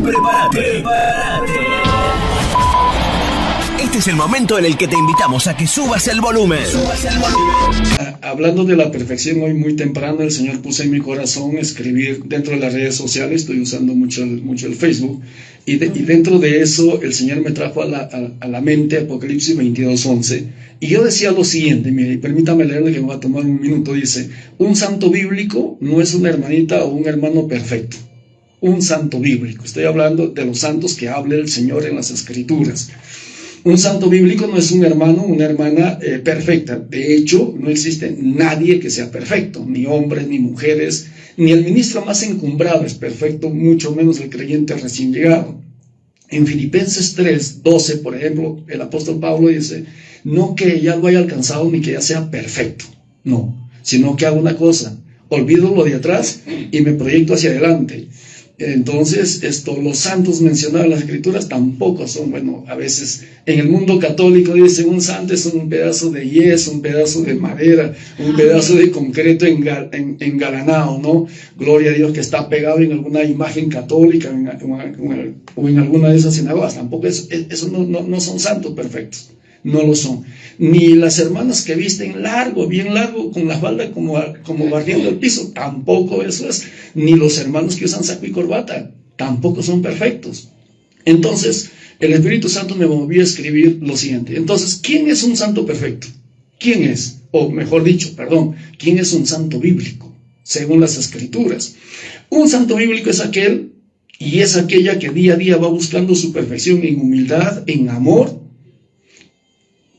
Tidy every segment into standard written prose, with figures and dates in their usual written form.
Prepárate. Este es el momento en el que te invitamos a que subas el volumen. Hablando de la perfección, hoy muy temprano el Señor puso en mi corazón escribir dentro de las redes sociales. Estoy usando mucho el Facebook, y dentro de eso el Señor me trajo a la mente Apocalipsis 22:11, y yo decía lo siguiente, mire, permítame leerle que me va a tomar un minuto. Dice: un santo bíblico no es una hermanita o un hermano perfecto. Un santo bíblico, estoy hablando de los santos que habla el Señor en las Escrituras. Un santo bíblico no es un hermano o una hermana perfecta. De hecho, no existe nadie que sea perfecto, ni hombres, ni mujeres, ni el ministro más encumbrado es perfecto, mucho menos el creyente recién llegado. En Filipenses 3:12, por ejemplo, el apóstol Pablo dice: no que ya lo haya alcanzado ni que ya sea perfecto, no, sino que hago una cosa, olvido lo de atrás y me proyecto hacia adelante. Entonces, los santos mencionados en las Escrituras tampoco son, bueno, a veces en el mundo católico dice un santo es un pedazo de yeso, un pedazo de madera, un pedazo de concreto engalanado, ¿no? Gloria a Dios, que está pegado en alguna imagen católica o en alguna de esas sinagogas. Tampoco eso no son santos perfectos, no lo son. Ni las hermanas que visten largo, bien largo, con la falda como barriendo el piso, tampoco eso es. Ni los hermanos que usan saco y corbata, tampoco son perfectos. Entonces, el Espíritu Santo me movió a escribir lo siguiente. Entonces, ¿quién es un santo perfecto? ¿Quién es? O mejor dicho, ¿quién es un santo bíblico? Según las Escrituras. Un santo bíblico es aquel y es aquella que día a día va buscando su perfección en humildad, en amor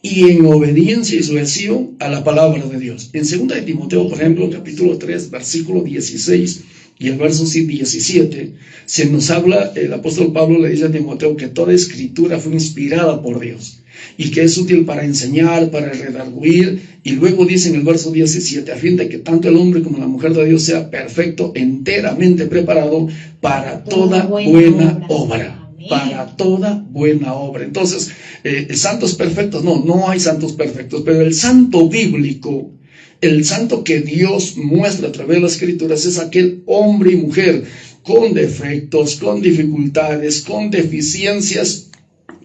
y en obediencia y sujeción a la palabra de Dios. En 2 de Timoteo, por ejemplo, capítulo 3, versículo 16 y el verso 17, se nos habla, el apóstol Pablo le dice a Timoteo que toda escritura fue inspirada por Dios y que es útil para enseñar, para redarguir, y luego dice en el verso 17, a fin de que tanto el hombre como la mujer de Dios sea perfecto, enteramente preparado para toda buena obra. Para toda buena obra. Entonces, santos perfectos, no hay santos perfectos, pero el santo bíblico, el santo que Dios muestra a través de las Escrituras, es aquel hombre y mujer con defectos, con dificultades, con deficiencias,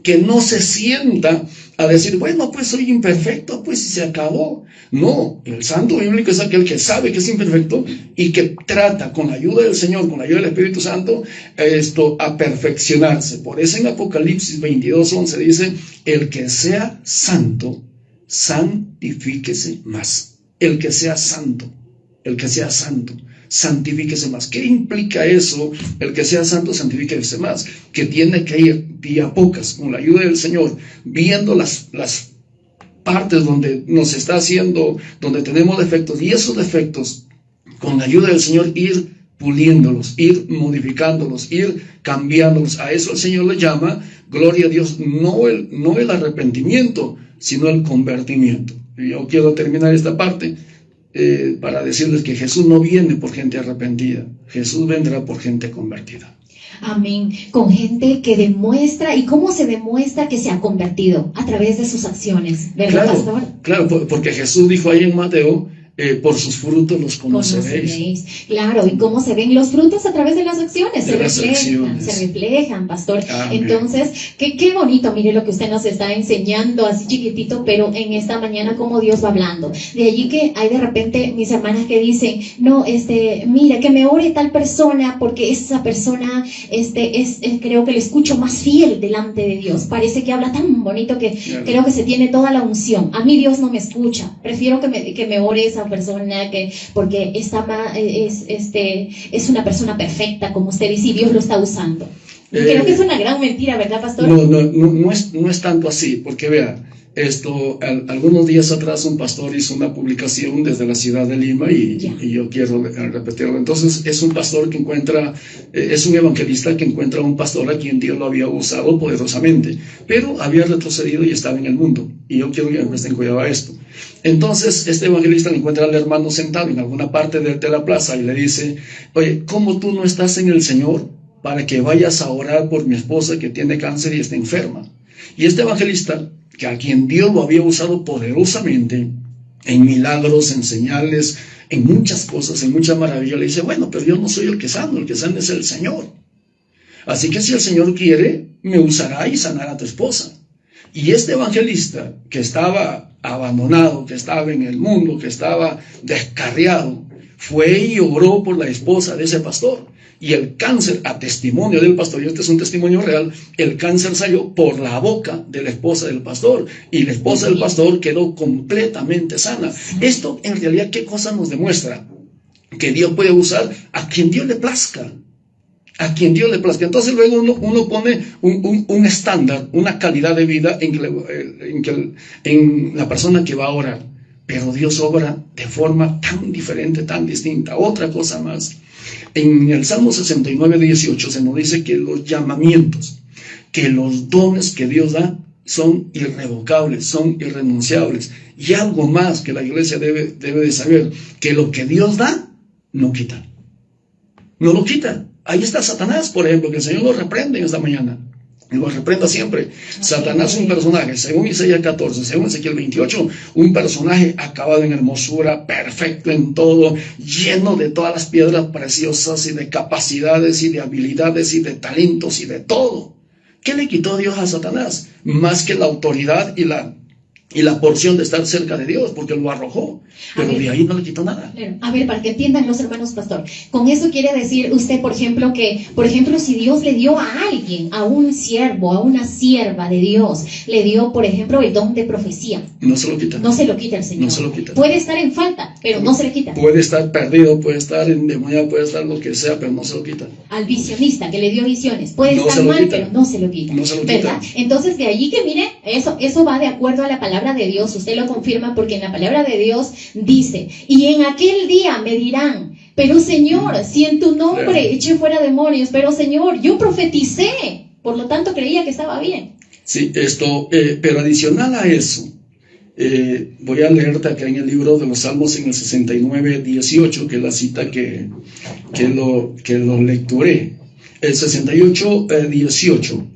que no se sienta a decir, bueno, pues soy imperfecto, pues se acabó. No, el santo bíblico es aquel que sabe que es imperfecto y que trata con la ayuda del Señor, con la ayuda del Espíritu Santo, a perfeccionarse. Por eso en Apocalipsis 22:11 dice: el que sea santo, santifíquese más. El que sea santo, santifíquese más. ¿Qué implica eso? El que sea santo, santifíquese más. Que tiene que ir día a pocas, con la ayuda del Señor, viendo las partes donde nos está haciendo, donde tenemos defectos, y esos defectos, con la ayuda del Señor, ir puliéndolos, ir modificándolos, ir cambiándolos. A eso el Señor le llama, gloria a Dios, no el arrepentimiento, sino el convertimiento. Y yo quiero terminar esta parte para decirles que Jesús no viene por gente arrepentida, Jesús vendrá por gente convertida. Amén. Con gente que demuestra. ¿Y cómo se demuestra que se ha convertido? A través de sus acciones, ¿verdad, pastor? Claro, porque Jesús dijo ahí en Mateo: por sus frutos los conoceréis. Claro, ¿y cómo se ven los frutos? A través de las acciones, se reflejan, pastor. Amén. Entonces, qué bonito, mire lo que usted nos está enseñando, así chiquitito, pero en esta mañana cómo Dios va hablando. De allí que hay de repente mis hermanas que dicen, no, mira, que me ore tal persona, porque esa persona, creo que le escucho más fiel delante de Dios. Parece que habla tan bonito que creo que se tiene toda la unción. A mí Dios no me escucha, prefiero que me ore esa persona, porque es una persona perfecta, como usted dice, y Dios lo está usando. Y creo que es una gran mentira, ¿verdad, pastor? No es tanto así, porque vea, algunos días atrás un pastor hizo una publicación desde la ciudad de Lima y yo quiero repetirlo. Entonces es un pastor que es un evangelista que encuentra a un pastor a quien Dios lo había usado poderosamente, pero había retrocedido y estaba en el mundo, y yo quiero que me presten cuidado a esto. Entonces este evangelista le encuentra al hermano sentado en alguna parte de la plaza y le dice: oye, ¿cómo tú no estás en el Señor para que vayas a orar por mi esposa que tiene cáncer y está enferma? Y este evangelista, que a quien Dios lo había usado poderosamente en milagros, en señales, en muchas cosas, en mucha maravilla, le dice: bueno, pero yo no soy el que sano es el Señor. Así que si el Señor quiere, me usará y sanará a tu esposa. Y este evangelista que estaba abandonado, que estaba en el mundo, que estaba descarriado, fue y oró por la esposa de ese pastor. Y el cáncer, a testimonio del pastor, y este es un testimonio real, el cáncer salió por la boca de la esposa del pastor. Y la esposa del pastor quedó completamente sana. Esto, en realidad, ¿qué cosa nos demuestra? Que Dios puede usar a quien Dios le plazca. A quien Dios le plazca. Entonces luego uno pone un estándar, una calidad de vida en la persona que va a orar. Pero Dios obra de forma tan diferente, tan distinta. Otra cosa más. En el Salmo 69, 18 se nos dice que los llamamientos, que los dones que Dios da son irrevocables, son irrenunciables. Y algo más que la iglesia debe de saber, que lo que Dios da, no quita. No lo quita. Ahí está Satanás, por ejemplo, que el Señor lo reprende en esta mañana. Y lo reprenda siempre. Satanás es un personaje, según Isaías 14, según Ezequiel 28, un personaje acabado en hermosura, perfecto en todo, lleno de todas las piedras preciosas y de capacidades y de habilidades y de talentos y de todo. ¿Qué le quitó Dios a Satanás? Más que la autoridad y la porción de estar cerca de Dios, porque lo arrojó, pero de ahí no le quitó nada. A ver, para que entiendan los hermanos pastor, con eso quiere decir usted, por ejemplo, que, si Dios le dio a alguien, a un siervo, a una sierva de Dios, le dio, por ejemplo, el don de profecía. No se lo quita. No se lo quita el Señor. No se lo quita. Puede estar en falta, pero no se le quita. Puede estar perdido, puede estar endemoniado, puede estar lo que sea, pero no se lo quita. Al visionista que le dio visiones, puede estar mal, pero no se lo quita. No se lo ¿verdad? quita. Entonces, de allí que mire, eso va de acuerdo a la palabra de Dios. Usted lo confirma porque en la palabra de Dios dice, y en aquel día me dirán, pero Señor, si en tu nombre eché fuera demonios, pero Señor, yo profeticé, por lo tanto creía que estaba bien. Sí, pero adicional a eso, voy a leerte acá en el libro de los Salmos en el 69, 18, que es la cita que lo lecturé. El 68, 18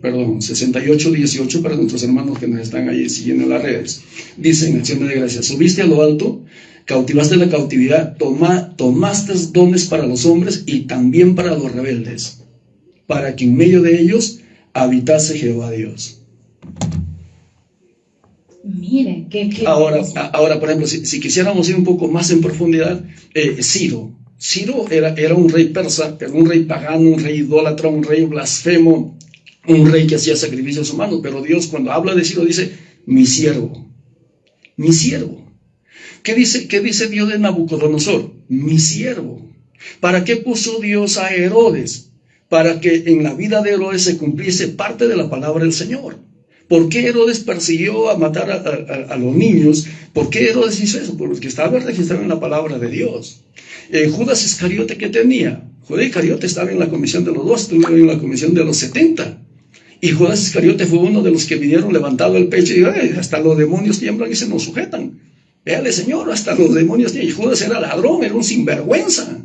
para nuestros hermanos que nos están ahí siguiendo en las redes. Dice en acción de gracias: subiste a lo alto, cautivaste la cautividad, tomaste dones para los hombres y también para los rebeldes, para que en medio de ellos habitase Jehová Dios. Miren, ahora, por ejemplo, si quisiéramos ir un poco más en profundidad, Ciro era un rey persa, pero un rey pagano, un rey idólatra, un rey blasfemo, un rey que hacía sacrificios humanos. Pero Dios, cuando habla de Ciro, dice, mi siervo. ¿Qué dice Dios de Nabucodonosor? Mi siervo. ¿Para qué puso Dios a Herodes? Para que en la vida de Herodes se cumpliese parte de la palabra del Señor. ¿Por qué Herodes persiguió a matar a los niños? ¿Por qué Herodes hizo eso? Porque estaba registrado en la palabra de Dios. Judas Iscariote, ¿qué tenía? Judas Iscariote estaba en la comisión de los 12, estuvieron en la comisión de los 70. Y Judas Iscariote fue uno de los que vinieron levantado el pecho y hasta los demonios tiemblan y se nos sujetan. Véale, Señor, hasta los demonios tiemblan. Y Judas era ladrón, era un sinvergüenza.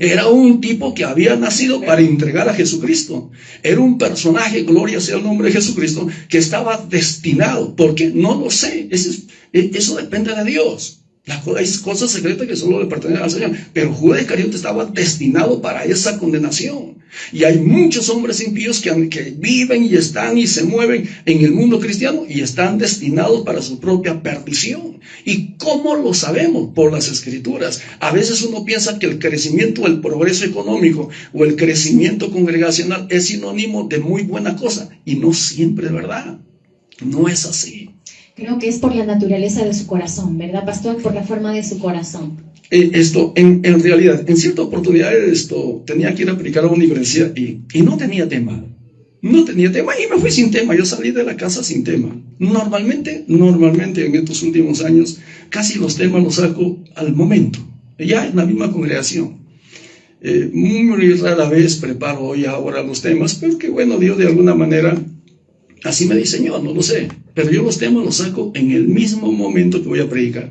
Era un tipo que había nacido para entregar a Jesucristo. Era un personaje, gloria sea el nombre de Jesucristo, que estaba destinado. ¿Por qué? No lo sé. Eso depende de Dios. Hay cosas secretas que solo le pertenecen al Señor. Pero Judas Iscariote estaba destinado para esa condenación. Y hay muchos hombres impíos que viven y están y se mueven en el mundo cristiano y están destinados para su propia perdición. ¿Y cómo lo sabemos? Por las Escrituras. A veces uno piensa que el crecimiento, el progreso económico o el crecimiento congregacional es sinónimo de muy buena cosa. Y no siempre es verdad. No es así. Creo que es por la naturaleza de su corazón, ¿verdad, pastor? Por la forma de su corazón. En realidad, en cierta oportunidad tenía que ir a predicar a una iglesia y no tenía tema. No tenía tema y me fui sin tema. Yo salí de la casa sin tema. Normalmente en estos últimos años, casi los temas los saco al momento, ya en la misma congregación. Muy rara vez preparo hoy ahora los temas, pero que bueno, Dios de alguna manera así me diseñó, no lo sé. Pero yo los temas los saco en el mismo momento que voy a predicar.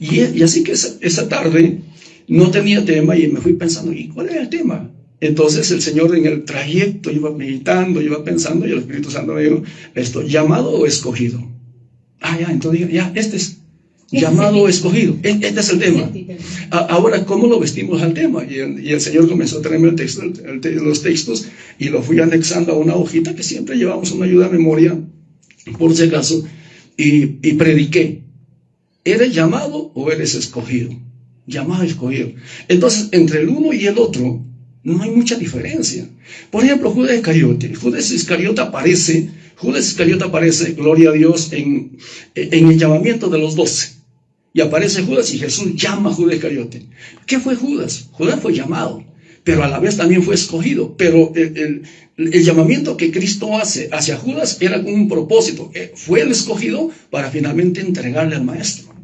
Y así que esa tarde no tenía tema y me fui pensando, ¿y cuál era el tema? Entonces el Señor en el trayecto iba meditando, iba pensando, y el Espíritu Santo me dijo, ¿llamado o escogido? Entonces dije, este es. Llamado o escogido. Este es el tema. Ahora, ¿cómo lo vestimos al tema? Y el Señor comenzó a traerme los textos y los fui anexando a una hojita que siempre llevamos una ayuda a memoria, por si acaso, y prediqué. ¿Eres llamado o eres escogido? Llamado, escogido. Entonces, entre el uno y el otro, no hay mucha diferencia. Por ejemplo, Judas Iscariote. Judas Iscariote aparece, gloria a Dios, en el llamamiento de los 12. Y aparece Judas y Jesús llama a Judas Iscariote. ¿Qué fue Judas? Judas fue llamado, pero a la vez también fue escogido. Pero el llamamiento que Cristo hace hacia Judas era con un propósito. Fue el escogido para finalmente entregarle al Maestro.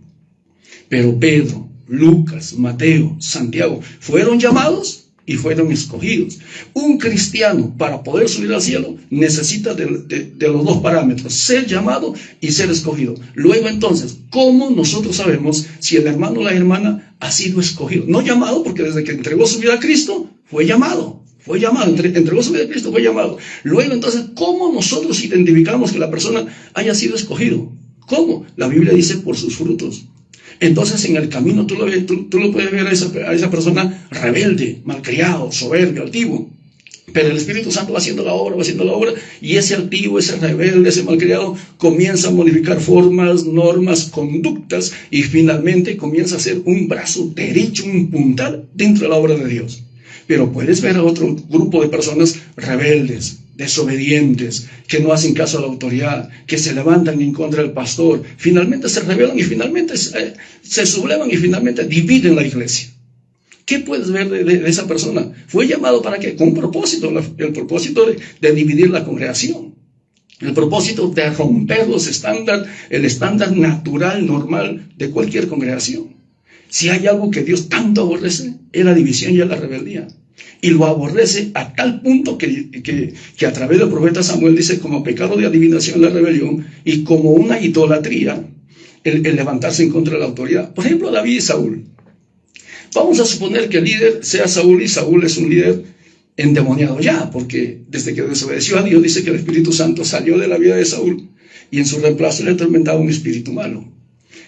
Pero Pedro, Lucas, Mateo, Santiago fueron llamados y fueron escogidos. Un cristiano, para poder subir al cielo, necesita de los dos parámetros: ser llamado y ser escogido. Luego, entonces, ¿cómo nosotros sabemos si el hermano o la hermana ha sido escogido? No llamado, porque desde que entregó su vida a Cristo, fue llamado. Entregó su vida a Cristo, fue llamado. Luego, entonces, ¿cómo nosotros identificamos que la persona haya sido escogido? ¿Cómo? La Biblia dice: por sus frutos. Entonces, en el camino tú lo puedes ver a esa persona rebelde, malcriado, soberbio, altivo. Pero el Espíritu Santo va haciendo la obra, y ese altivo, ese rebelde, ese malcriado comienza a modificar formas, normas, conductas, y finalmente comienza a ser un brazo derecho, un puntal dentro de la obra de Dios. Pero puedes ver a otro grupo de personas rebeldes, desobedientes, que no hacen caso a la autoridad, que se levantan en contra del pastor, finalmente se rebelan y finalmente se sublevan y finalmente dividen la iglesia. ¿Qué puedes ver de esa persona? Fue llamado para qué? Con un propósito, el propósito de dividir la congregación, el propósito de romper el estándar natural, normal de cualquier congregación. Si hay algo que Dios tanto aborrece, es la división y es la rebeldía. Y lo aborrece a tal punto que a través del profeta Samuel dice: como pecado de adivinación la rebelión, y como una idolatría el levantarse en contra de la autoridad. Por ejemplo, David y Saúl. Vamos a suponer que el líder sea Saúl, y Saúl es un líder endemoniado ya, porque desde que desobedeció a Dios, dice que el Espíritu Santo salió de la vida de Saúl y en su reemplazo le atormentaba un espíritu malo.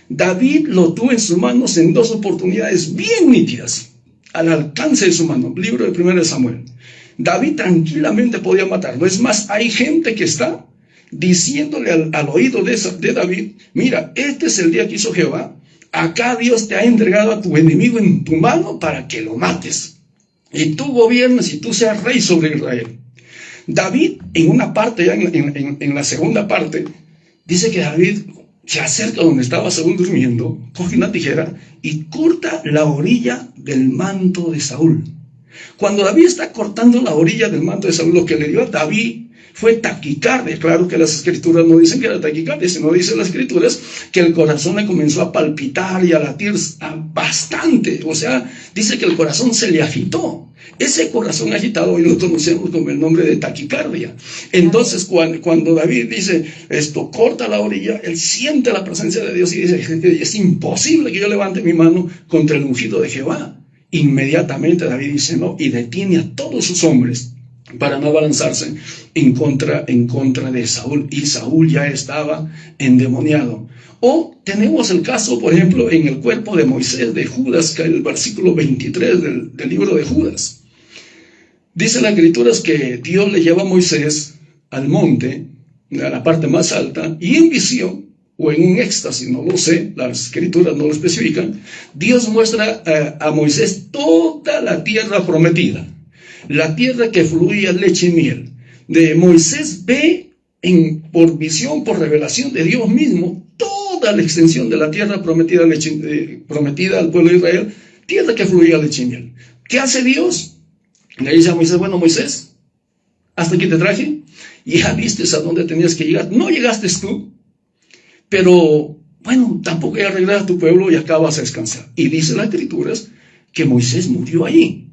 David lo tuvo en sus manos en 2 oportunidades bien nítidas, al alcance de su mano. Libro de 1 Samuel. David tranquilamente podía matarlo. Es más, hay gente que está diciéndole al oído de David: mira, este es el día que hizo Jehová. Acá Dios te ha entregado a tu enemigo en tu mano para que lo mates, y tú gobiernes y tú seas rey sobre Israel. David, en una parte, ya en la segunda parte, dice que David se acerca donde estaba Saúl durmiendo, coge una tijera y corta la orilla del manto de Saúl. Cuando David está cortando la orilla del manto de Saúl, lo que le dio a David fue taquicardia. Claro que las escrituras no dicen que era taquicardia, sino dicen las escrituras que el corazón le comenzó a palpitar y a latir bastante. O sea, dice que el corazón se le agitó. Ese corazón agitado hoy lo conocemos como el nombre de taquicardia. Entonces, cuando David dice esto, corta la orilla, él siente la presencia de Dios y dice: es imposible que yo levante mi mano contra el ungido de Jehová. Inmediatamente David dice no, y detiene a todos sus hombres para no abalanzarse en contra de Saúl, y Saúl ya estaba endemoniado. O tenemos el caso, por ejemplo, en el cuerpo de Moisés, de Judas, que es el versículo 23 del libro de Judas. Dice las escrituras que Dios le lleva a Moisés al monte, a la parte más alta, y en visión, o en un éxtasis, no lo sé, las escrituras no lo especifican, Dios muestra a Moisés toda la tierra prometida, la tierra que fluía leche y miel. De Moisés ve por visión, por revelación de Dios mismo, toda la extensión de la tierra prometida al pueblo de Israel, tierra que fluía leche y miel. ¿Qué hace Dios? Le dice a Moisés: bueno, Moisés, hasta aquí te traje, ya viste a dónde tenías que llegar. No llegaste tú, pero bueno, tampoco ya arreglas a tu pueblo y acá vas a descansar. Y dice las escrituras que Moisés murió allí.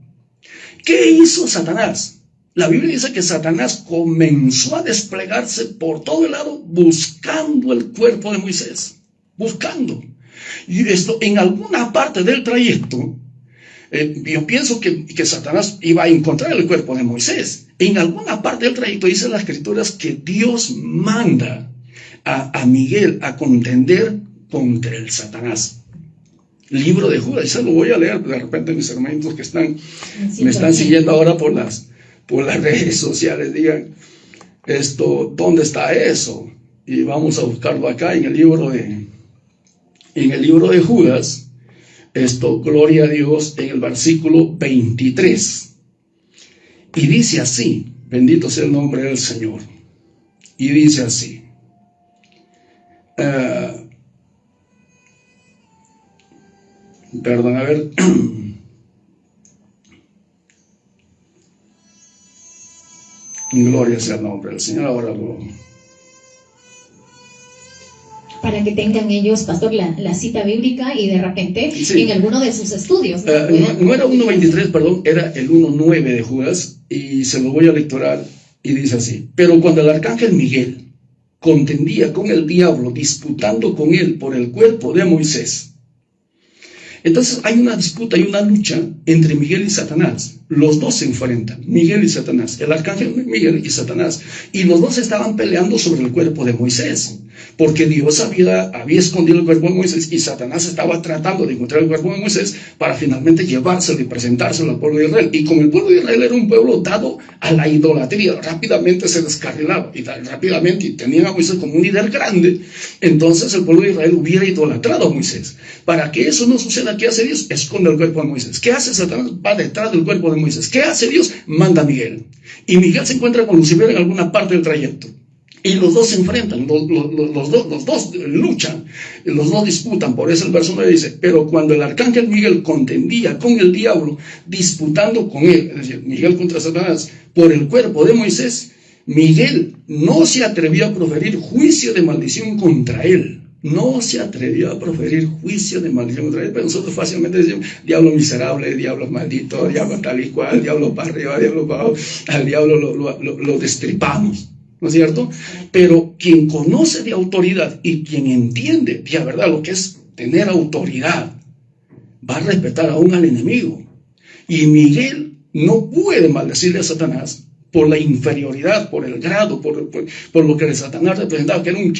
¿Qué hizo Satanás? La Biblia dice que Satanás comenzó a desplegarse por todo el lado buscando el cuerpo de Moisés. Buscando. Y esto, en alguna parte del trayecto, yo pienso que Satanás iba a encontrar el cuerpo de Moisés. En alguna parte del trayecto dice las escrituras que Dios manda a Miguel a contender contra el Satanás. Libro de Judas, y se lo voy a leer, de repente mis hermanitos que me están siguiendo ahora por las redes sociales, digan, ¿dónde está eso? Y vamos a buscarlo acá en el libro de Judas, gloria a Dios, en el versículo 23. Y dice así, bendito sea el nombre del Señor, y dice así, perdón, a ver, gloria sea el nombre del Señor. Ahora para que tengan ellos, pastor, la cita bíblica y de repente sí, en alguno de sus estudios. No era 1.23, perdón, era el 1.9 de Judas, y se lo voy a lectorar, y dice así: pero cuando el arcángel Miguel contendía con el diablo, disputando con él por el cuerpo de Moisés. Entonces hay una disputa, hay una lucha entre Miguel y Satanás. Los dos se enfrentan, Miguel y Satanás, el arcángel Miguel y Satanás. Y los dos estaban peleando sobre el cuerpo de Moisés, porque Dios había escondido el cuerpo de Moisés, y Satanás estaba tratando de encontrar el cuerpo de Moisés para finalmente llevárselo y presentárselo al pueblo de Israel. Y como el pueblo de Israel era un pueblo dado a la idolatría, rápidamente se descarrilaba, y rápidamente tenían a Moisés como un líder grande. Entonces el pueblo de Israel hubiera idolatrado a Moisés. Para que eso no suceda, ¿qué hace Dios? Esconde el cuerpo de Moisés. ¿Qué hace Satanás? Va detrás del cuerpo de Moisés. ¿Qué hace Dios? Manda a Miguel. Y Miguel se encuentra con Lucifer en alguna parte del trayecto. Y los dos se enfrentan, los dos luchan, los dos disputan. Por eso el verso 9 dice: pero cuando el arcángel Miguel contendía con el diablo, disputando con él, es decir, Miguel contra Satanás, por el cuerpo de Moisés, Miguel no se atrevió a proferir juicio de maldición contra él. No se atrevió a proferir juicio de maldición contra él. Pero nosotros fácilmente decimos: diablo miserable, diablo maldito, diablo tal y cual, diablo para arriba, diablo para abajo. Al diablo lo destripamos, ¿no es cierto? Pero quien conoce de autoridad y quien entiende de verdad lo que es tener autoridad, va a respetar aún al enemigo. Y Miguel no puede maldecirle a Satanás por la inferioridad, por el grado, por lo que Satanás representaba, que era un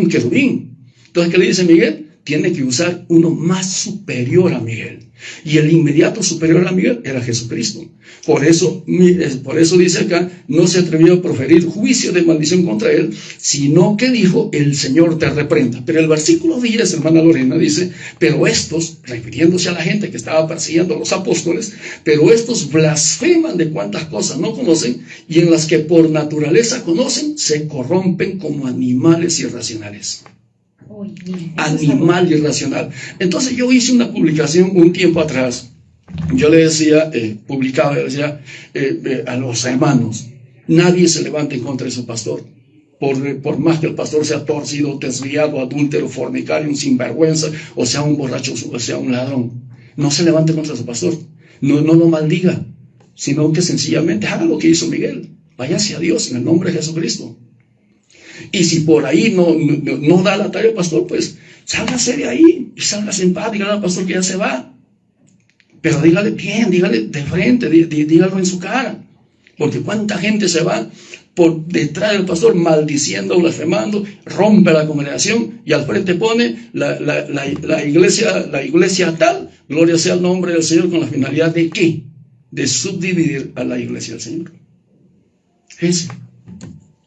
querubín. Entonces, ¿qué le dice Miguel? Tiene que usar uno más superior a Miguel. Y el inmediato superior a Miguel era Jesucristo. Por eso dice acá: no se atrevió a proferir juicio de maldición contra él, sino que dijo: el Señor te reprenda. Pero el versículo 10, hermana Lorena, dice: pero estos, refiriéndose a la gente que estaba persiguiendo a los apóstoles, pero estos blasfeman de cuantas cosas no conocen, y en las que por naturaleza conocen, se corrompen como animales irracionales. Animal irracional. Entonces yo hice una publicación un tiempo atrás. Yo le decía, publicaba, decía a los hermanos: nadie se levante en contra de su pastor. Por más que el pastor sea torcido, desviado, adúltero, fornicario, un sinvergüenza, o sea un borracho, o sea un ladrón, no se levante contra su pastor. No lo maldiga, sino que sencillamente haga lo que hizo Miguel. Váyase a Dios en el nombre de Jesucristo. Y si por ahí no da la talla al pastor, pues sálgase de ahí y sálgase en paz. Dígale al pastor que ya se va, pero dígale bien, dígale de frente, dígalo en su cara. Porque cuánta gente se va por detrás del pastor maldiciendo, blasfemando, rompe la congregación y al frente pone la iglesia tal, gloria sea el nombre del Señor, con la finalidad de ¿qué? De subdividir a la iglesia del Señor. Ese.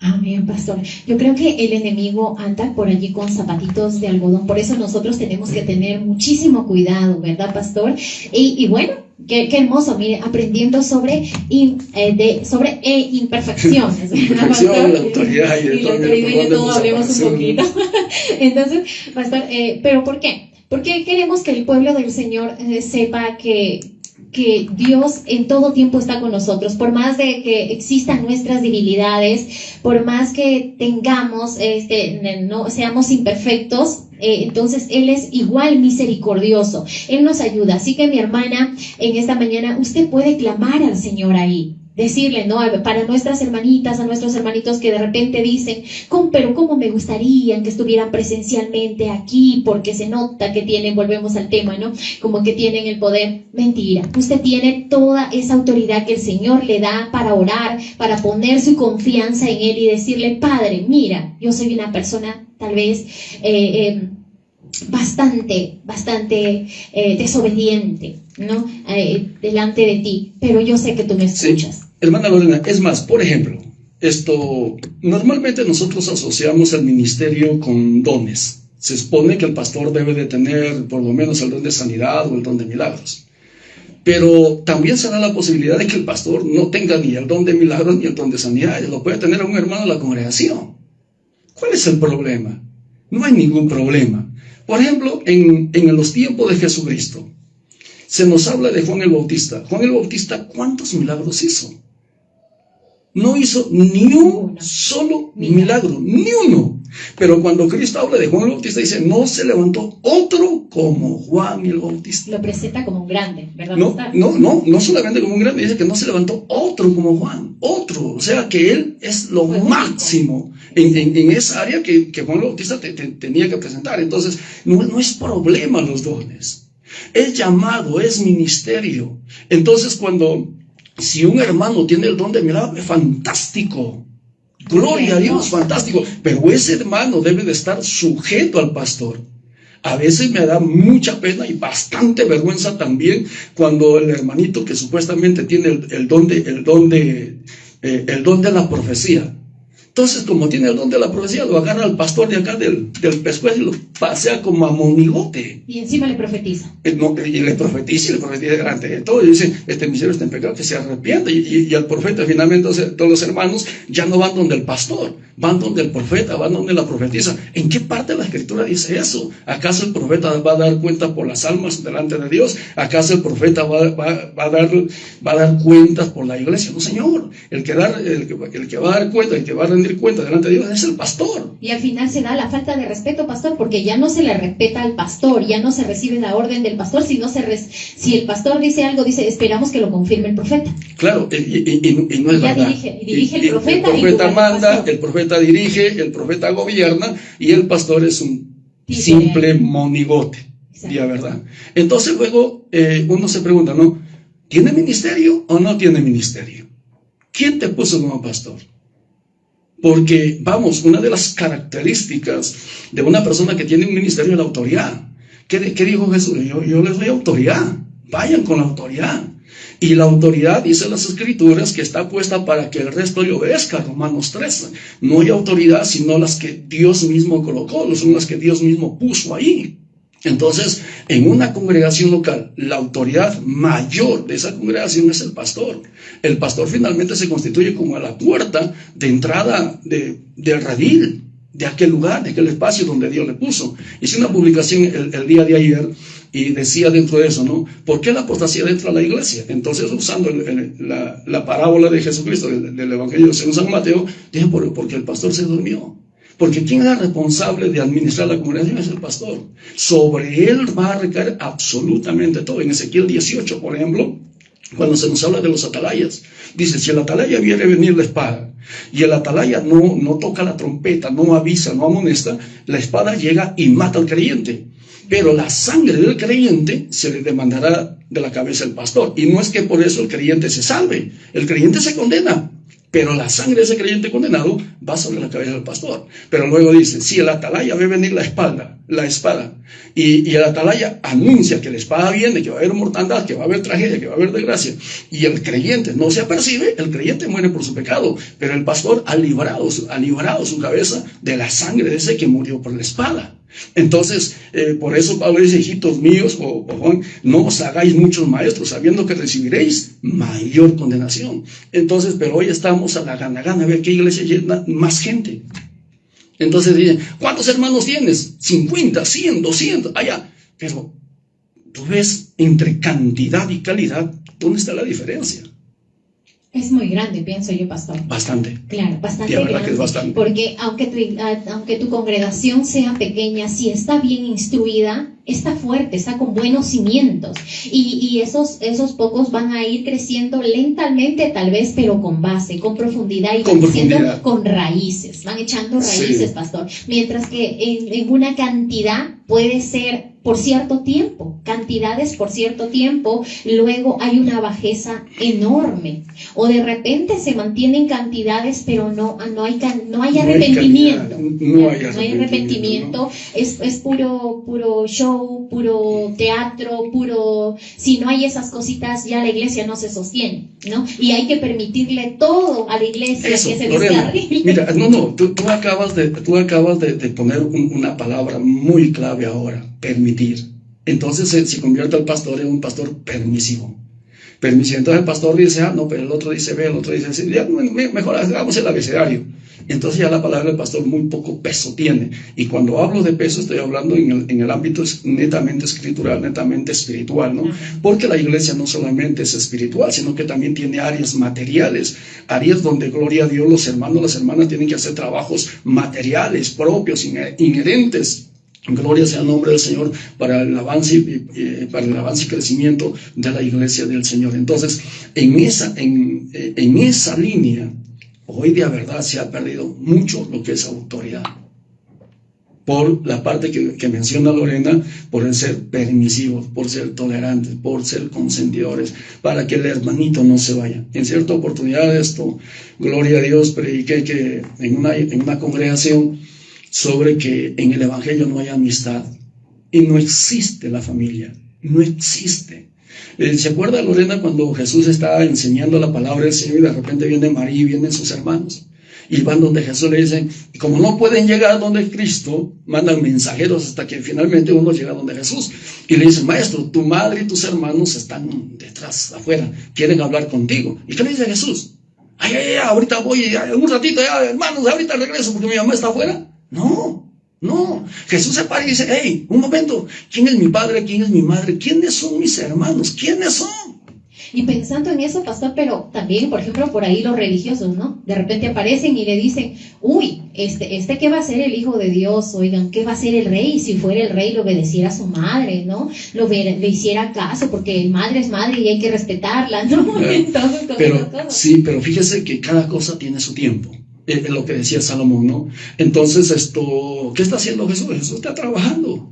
Amén, pastor. Yo creo que el enemigo anda por allí con zapatitos de algodón. Por eso nosotros tenemos que tener muchísimo cuidado, ¿verdad, pastor? Y bueno, qué hermoso, mire, aprendiendo sobre imperfecciones. Imperfección, la autoridad y de todo hablemos un poquito. Entonces, pastor, ¿pero por qué? Porque queremos que el pueblo del Señor sepa que Dios en todo tiempo está con nosotros, por más de que existan nuestras debilidades, por más que tengamos, no seamos imperfectos, entonces Él es igual misericordioso, Él nos ayuda. Así que mi hermana, en esta mañana usted puede clamar al Señor ahí, decirle, ¿no? Para nuestras hermanitas, a nuestros hermanitos que de repente dicen, pero cómo me gustaría que estuvieran presencialmente aquí, porque se nota que tienen, volvemos al tema, ¿no? Como que tienen el poder. Mentira, usted tiene toda esa autoridad que el Señor le da para orar, para poner su confianza en Él y decirle: Padre, mira, yo soy una persona tal vez bastante desobediente, ¿no? Delante de ti, pero yo sé que tú me escuchas. Sí. Hermana Lorena, es más, por ejemplo, normalmente nosotros asociamos el ministerio con dones. Se supone que el pastor debe de tener por lo menos el don de sanidad o el don de milagros. Pero también se da la posibilidad de que el pastor no tenga ni el don de milagros ni el don de sanidad. Lo puede tener un hermano de la congregación. ¿Cuál es el problema? No hay ningún problema. Por ejemplo, en los tiempos de Jesucristo, se nos habla de Juan el Bautista. Juan el Bautista, ¿cuántos milagros hizo? No hizo ni un solo milagro, ni uno. Pero cuando Cristo habla de Juan el Bautista, dice, no se levantó otro como Juan el Bautista. Lo presenta como un grande, ¿verdad? No solamente como un grande, dice que no se levantó otro como Juan, otro. O sea que él es lo máximo en esa área que Juan el Bautista tenía que presentar. Entonces, no es problema los dones. Es llamado, es ministerio. Entonces, si un hermano tiene el don de milagro, es fantástico. Gloria a Dios, fantástico. Pero ese hermano debe de estar sujeto al pastor. A veces me da mucha pena y bastante vergüenza también cuando el hermanito que supuestamente tiene el don de la profecía. Entonces, como tiene el don de la profecía, lo agarra al pastor de acá del pescuezo y lo pasea como a monigote. Y encima le profetiza. Y le profetiza delante de todo. Y dice, mi siervo está en pecado, que se arrepienta. Y al profeta, finalmente, entonces, todos los hermanos ya no van donde el pastor, van donde el profeta, van donde la profetiza. ¿En qué parte de la escritura dice eso? ¿Acaso el profeta va a dar cuenta por las almas delante de Dios? ¿Acaso el profeta va a dar cuentas por la iglesia? No, Señor. El que va a dar cuenta, el que va a rendir cuenta delante de Dios es el pastor. Y al final se da la falta de respeto, pastor, porque ya no se le respeta al pastor, ya no se recibe la orden del pastor, si el pastor dice algo, dice, esperamos que lo confirme el profeta. Claro, y no es ya verdad. Dirige el profeta. El profeta manda, el profeta dirige, el profeta gobierna, y el pastor es un simple monigote. Ya, ¿verdad? Entonces luego uno se pregunta, ¿no? ¿Tiene ministerio o no tiene ministerio? ¿Quién te puso como pastor? Porque, una de las características de una persona que tiene un ministerio es la autoridad. ¿Qué dijo Jesús? Yo les doy autoridad. Vayan con la autoridad. Y la autoridad, dice las Escrituras, que está puesta para que el resto le obedezca. Romanos 13. No hay autoridad sino las que Dios mismo colocó, son las que Dios mismo puso ahí. Entonces, en una congregación local, la autoridad mayor de esa congregación es el pastor. El pastor finalmente se constituye como a la puerta de entrada del redil, de aquel lugar, de aquel espacio donde Dios le puso. Hice una publicación el día de ayer y decía dentro de eso, ¿no? ¿Por qué la apostasía dentro de la iglesia? Entonces, usando la parábola de Jesucristo, del Evangelio según San Mateo, dije, porque el pastor se durmió. Porque quien es responsable de administrar la congregación es el pastor. Sobre él va a recaer absolutamente todo. En Ezequiel 18, por ejemplo, cuando se nos habla de los atalayas, dice, si el atalaya viene venir la espada, y el atalaya no toca la trompeta, no avisa, no amonesta, la espada llega y mata al creyente. Pero la sangre del creyente se le demandará de la cabeza del pastor. Y no es que por eso el creyente se salve, el creyente se condena. Pero la sangre de ese creyente condenado va sobre la cabeza del pastor. Pero luego dice, si el atalaya ve venir la espada, y el atalaya anuncia que la espada viene, que va a haber mortandad, que va a haber tragedia, que va a haber desgracia, y el creyente no se apercibe, el creyente muere por su pecado, pero el pastor ha librado su cabeza de la sangre de ese que murió por la espada. Entonces, por eso Pablo dice, hijitos míos, o Juan, no os hagáis muchos maestros, sabiendo que recibiréis mayor condenación. Entonces, pero hoy estamos a la gana, a ver qué iglesia llena más gente. Entonces dicen, ¿cuántos hermanos tienes? 50, 100, 200, allá. Pero tú ves entre cantidad y calidad, ¿dónde está la diferencia? Es muy grande, pienso yo, pastor. Bastante. Claro, bastante la verdad grande. Que es bastante. Porque aunque tu congregación sea pequeña, si está bien instruida, está fuerte, está con buenos cimientos. Y esos pocos van a ir creciendo lentamente, tal vez, pero con base, con profundidad y creciendo con raíces. Van echando raíces, sí, pastor. Mientras que en una cantidad puede ser por cierto tiempo, cantidades por cierto tiempo, luego hay una bajeza enorme, o de repente se mantienen cantidades, pero no hay arrepentimiento, no hay arrepentimiento, ¿no? Es puro show, puro teatro, si no hay esas cositas ya la iglesia no se sostiene, ¿no? Y hay que permitirle todo a la iglesia. Eso, que se descarrile. Mira, tú acabas de poner una palabra muy clave ahora: permitir. Entonces se convierte el pastor en un pastor permisivo. Entonces el pastor dice A, no, pero el otro dice B, el otro dice C, ya mejor hagamos el abecedario. Entonces ya la palabra del pastor muy poco peso tiene. Y cuando hablo de peso estoy hablando en el ámbito netamente escritural, netamente espiritual, ¿no? Porque la iglesia no solamente es espiritual, sino que también tiene áreas materiales, áreas donde, gloria a Dios, los hermanos, las hermanas tienen que hacer trabajos materiales propios, inherentes. Gloria sea el nombre del Señor para el avance y crecimiento de la iglesia del Señor. Entonces, en esa línea, hoy de verdad se ha perdido mucho lo que es autoridad. Por la parte que menciona Lorena, por el ser permisivos, por ser tolerantes, por ser consentidores, para que el hermanito no se vaya. En cierta oportunidad esto, gloria a Dios, prediqué que en una congregación sobre que en el evangelio no hay amistad y no existe la familia, no existe. ¿Se acuerda, Lorena, cuando Jesús estaba enseñando la palabra del Señor y de repente viene María y vienen sus hermanos? Y van donde Jesús, le dicen, y como no pueden llegar donde Cristo, mandan mensajeros hasta que finalmente uno llega donde Jesús. Y le dicen, maestro, tu madre y tus hermanos están detrás, afuera, quieren hablar contigo. ¿Y qué le dice Jesús? Ay, ahorita voy, un ratito, hermanos, ahorita regreso porque mi mamá está afuera. No. Jesús se para y dice, hey, un momento, ¿quién es mi padre? ¿Quién es mi madre? ¿Quiénes son mis hermanos? ¿Quiénes son? Y pensando en eso, pastor, pero también, por ejemplo, por ahí los religiosos, ¿no? De repente aparecen y le dicen, uy, ¿qué va a ser el Hijo de Dios? Oigan, ¿qué va a ser el rey? Si fuera el rey, le obedeciera a su madre, ¿no? Le hiciera caso, porque madre es madre y hay que respetarla, ¿no? Entonces, pero fíjese que cada cosa tiene su tiempo. Es lo que decía Salomón, ¿no? Entonces, ¿qué está haciendo Jesús? Jesús está trabajando.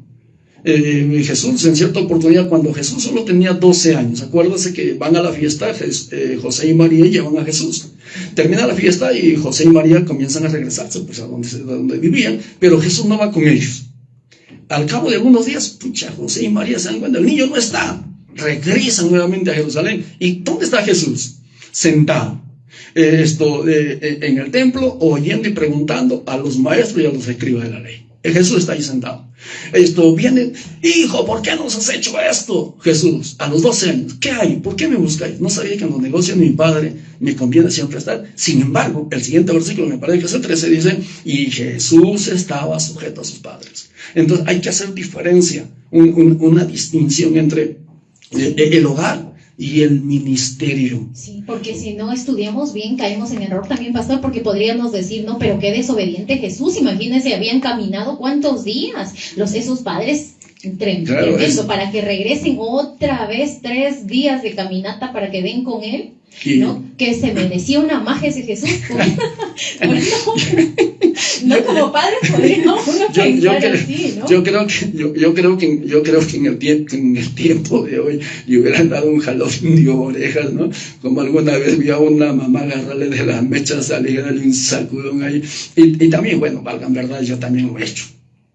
Jesús, en cierta oportunidad, cuando Jesús solo tenía 12 años, acuérdense que van a la fiesta, José y María llevan a Jesús. Termina la fiesta y José y María comienzan a regresarse pues, a donde vivían, pero Jesús no va con ellos. Al cabo de algunos días, José y María se dan cuenta, el niño no está. Regresan nuevamente a Jerusalén. ¿Y dónde está Jesús? Sentado. En el templo, oyendo y preguntando a los maestros y a los escribas de la ley. Jesús está ahí sentado. Viene, hijo, ¿por qué nos has hecho esto? Jesús, a los 12 años, ¿qué hay? ¿Por qué me buscáis? No sabía que en los negocios de mi padre me conviene siempre estar. Sin embargo, el siguiente versículo, me parece que es el 13, dice, y Jesús estaba sujeto a sus padres. Entonces hay que hacer diferencia, una distinción entre el hogar y el ministerio. Sí, porque si no estudiamos bien, caemos en error también, pastor, porque podríamos decir, no, pero qué desobediente Jesús, imagínense, habían caminado cuántos días, esos padres, tremendo, claro, para que regresen otra vez 3 días de caminata para que den con él, ¿no? Que se merecía una magia ese Jesús. No, como padre podríamos pensar así, ¿no? Yo creo que en el tiempo de hoy le hubieran dado un jalón de orejas, ¿no? Como alguna vez vi a una mamá agarrarle de las mechas, salir, darle un sacudón ahí. Y también, bueno, valgan verdad, yo también lo he hecho.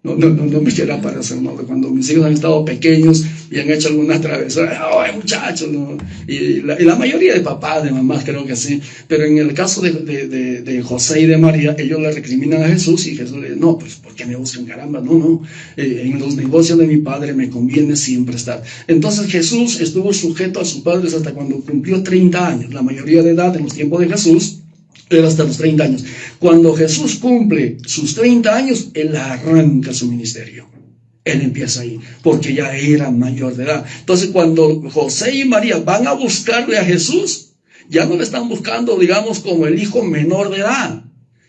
No me quiera parecer, ¿no? Cuando mis hijos han estado pequeños y han hecho alguna travesura, ¡ay, muchachos! ¿No? Y la mayoría de papás, de mamás, creo que sí. Pero en el caso de José y de María, ellos le recriminan a Jesús y Jesús le dice, no, pues, ¿por qué me buscan? Caramba, no. En los negocios de mi padre me conviene siempre estar. Entonces Jesús estuvo sujeto a sus padres hasta cuando cumplió 30 años. La mayoría de edad en los tiempos de Jesús era hasta los 30 años. Cuando Jesús cumple sus 30 años, Él arranca su ministerio. Él empieza ahí, porque ya era mayor de edad. Entonces, cuando José y María van a buscarle a Jesús, ya no le están buscando, digamos, como el hijo menor de edad.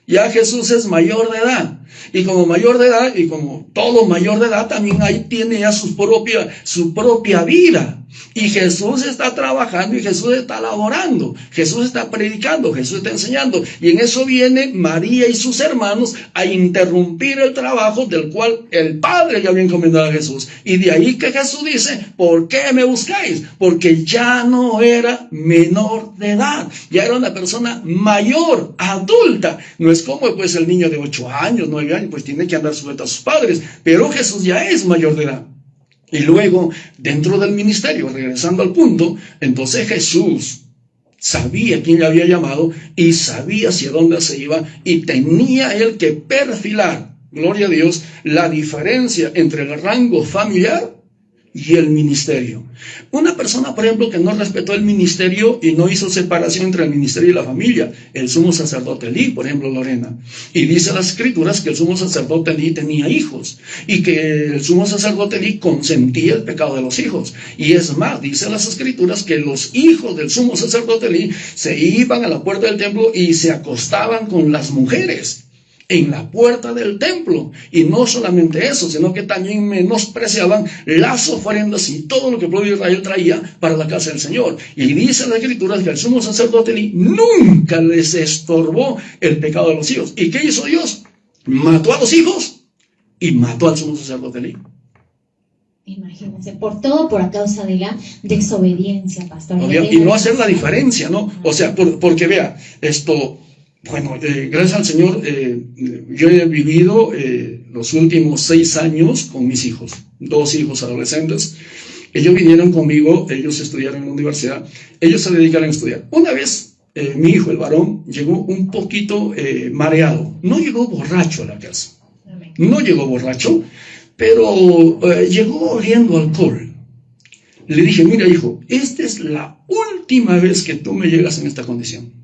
Ya Jesús es mayor de edad. Y como mayor de edad, y como todo mayor de edad, también ahí tiene ya su propia vida. Y Jesús está trabajando y Jesús está laborando. Jesús está predicando, Jesús está enseñando. Y en eso viene María y sus hermanos a interrumpir el trabajo del cual el Padre ya había encomendado a Jesús. Y de ahí que Jesús dice, ¿por qué me buscáis? Porque ya no era menor de edad. Ya era una persona mayor, adulta. No es como pues el niño de 8 años, 9 años, pues tiene que andar sujeto a sus padres. Pero Jesús ya es mayor de edad. Y luego, dentro del ministerio, regresando al punto, entonces Jesús sabía quién le había llamado y sabía hacia dónde se iba y tenía él que perfilar, gloria a Dios, la diferencia entre el rango familiar y el ministerio. Una persona, por ejemplo, que no respetó el ministerio y no hizo separación entre el ministerio y la familia, el sumo sacerdote Elí, por ejemplo, Lorena, y dice las escrituras que el sumo sacerdote Elí tenía hijos y que el sumo sacerdote Elí consentía el pecado de los hijos. Y es más, dice las escrituras que los hijos del sumo sacerdote Elí se iban a la puerta del templo y se acostaban con las mujeres en la puerta del templo. Y no solamente eso, sino que también menospreciaban las ofrendas y todo lo que el pueblo de Israel traía para la casa del Señor. Y dice la escritura que el sumo sacerdote Elí nunca les estorbó el pecado de los hijos. ¿Y qué hizo Dios? Mató a los hijos y mató al sumo sacerdote Elí. Imagínense, por todo por causa de la desobediencia, pastor. Y no hacer la diferencia, ¿no? O sea, porque vea, bueno, gracias al Señor, yo he vivido los últimos 6 años con mis hijos, 2 hijos adolescentes. Ellos vinieron conmigo, ellos estudiaron en la universidad, ellos se dedicaron a estudiar. Una vez, mi hijo, el varón, llegó un poquito mareado. No llegó borracho a la casa, no llegó borracho, pero llegó oliendo alcohol. Le dije, mira hijo, esta es la última vez que tú me llegas en esta condición.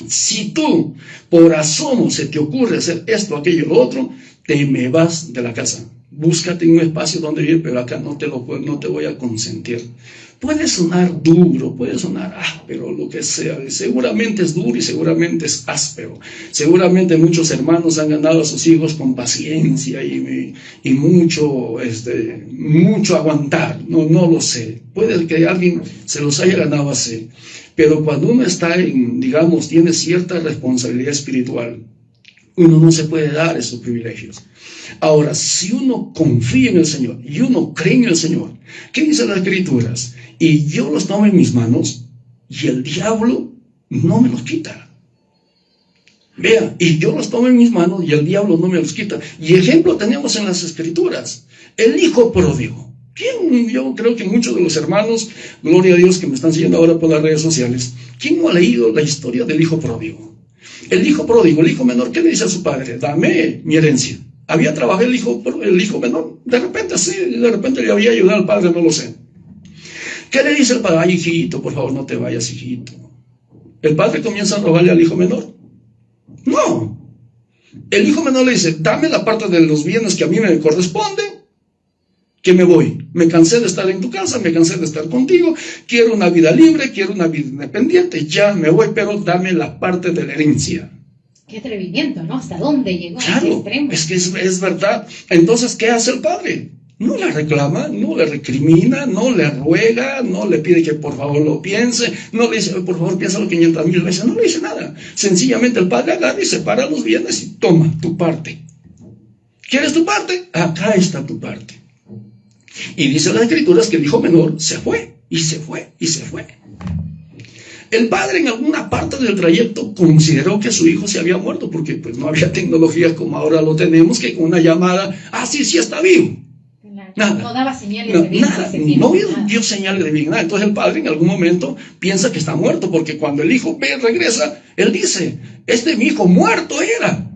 Si tú, por asomo, se te ocurre hacer esto, aquello, lo otro, te me vas de la casa. Búscate un espacio donde vivir, pero acá no te voy a consentir. Puede sonar duro, puede sonar áspero, lo que sea. Seguramente es duro y seguramente es áspero. Seguramente muchos hermanos han ganado a sus hijos con paciencia y mucho aguantar. No lo sé. Puede que alguien se los haya ganado así. Pero cuando uno está tiene cierta responsabilidad espiritual, uno no se puede dar esos privilegios. Ahora, si uno confía en el Señor y uno cree en el Señor, ¿qué dicen las escrituras? Y yo los tomo en mis manos y el diablo no me los quita. Vea, y yo los tomo en mis manos y el diablo no me los quita. Y ejemplo tenemos en las escrituras, el hijo pródigo. Yo creo que muchos de los hermanos, gloria a Dios, que me están siguiendo ahora por las redes sociales, ¿quién no ha leído la historia del hijo pródigo? El hijo pródigo, el hijo menor, ¿qué le dice a su padre? Dame mi herencia. ¿Había trabajado el hijo menor? De repente le había ayudado al padre, no lo sé. ¿Qué le dice el padre? Ay, hijito, por favor, no te vayas, hijito. ¿El padre comienza a robarle al hijo menor? No. El hijo menor le dice, dame la parte de los bienes que a mí me corresponden, que me voy. Me cansé de estar en tu casa, me cansé de estar contigo, quiero una vida libre, quiero una vida independiente, ya me voy, pero dame la parte de la herencia. Qué atrevimiento, ¿no? ¿Hasta dónde llegó? Claro, es que es verdad. Entonces, ¿qué hace el padre? No le reclama, no le recrimina, no le ruega, no le pide que por favor lo piense, no le dice, por favor piénsalo 500,000 veces, no le dice nada. Sencillamente el padre agarra y separa los bienes y toma tu parte. ¿Quieres tu parte? Acá está tu parte. Y dice las escrituras que el hijo menor se fue, y se fue, y se fue. El padre en alguna parte del trayecto consideró que su hijo se había muerto, porque pues no había tecnología como ahora lo tenemos, que con una llamada, sí está vivo. Nada. No daba señales de vida. No dio señales de vida. Entonces el padre en algún momento piensa que está muerto, porque cuando el hijo regresa, él dice, mi hijo muerto era.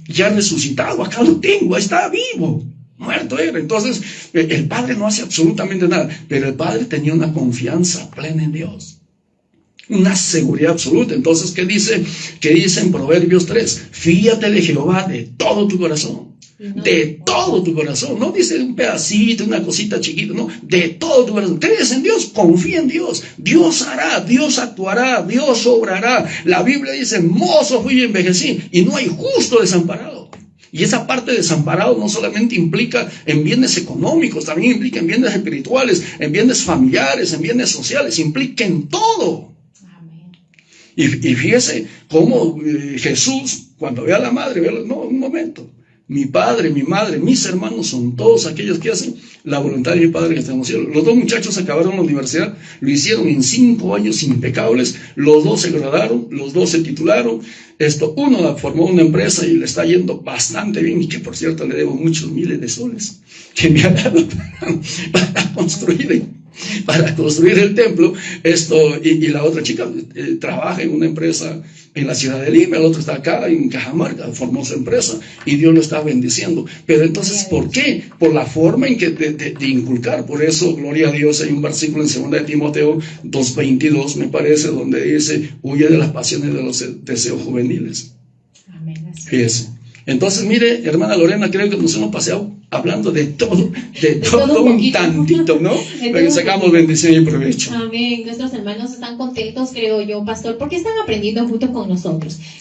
Ya resucitado, acá lo tengo, está vivo. Muerto era. Entonces el padre no hace absolutamente nada, pero el padre tenía una confianza plena en Dios, una seguridad absoluta. Entonces, ¿qué dice en Proverbios 3? Fíate de Jehová de todo tu corazón, de todo tu corazón. No dice un pedacito, una cosita chiquita, no, de todo tu corazón. ¿Crees en Dios? Confía en Dios. Dios hará, Dios actuará, Dios obrará. La Biblia dice, mozo fui y envejecí, y no hay justo desamparado. Y esa parte de desamparado no solamente implica en bienes económicos, también implica en bienes espirituales, en bienes familiares, en bienes sociales, implica en todo. Y fíjese cómo Jesús, cuando ve a la madre, no, un momento, mi padre, mi madre, mis hermanos son todos aquellos que hacen la voluntad de mi Padre que está en los cielos. Los dos muchachos acabaron la universidad, lo hicieron en 5 años impecables, los dos se graduaron, los dos se titularon. Uno formó una empresa y le está yendo bastante bien, y que por cierto le debo muchos miles de soles que me ha dado para construir el templo. Y la otra chica trabaja en una empresa en la ciudad de Lima, el otro está acá en Cajamarca, formó su empresa y Dios lo está bendiciendo. Pero entonces, ¿por qué? Por la forma en que de inculcar. Por eso, gloria a Dios, hay un versículo en 2 de Timoteo 2:22, me parece, donde dice: huye de las pasiones de los deseos juveniles. Amén. Fíjese. Entonces, mire, hermana Lorena, creo que nos hemos paseado hablando de todo un tantito, ¿no? Para que sacamos bendición y provecho. Amén. Nuestros hermanos están contentos, creo yo, pastor, porque están aprendiendo junto con nosotros.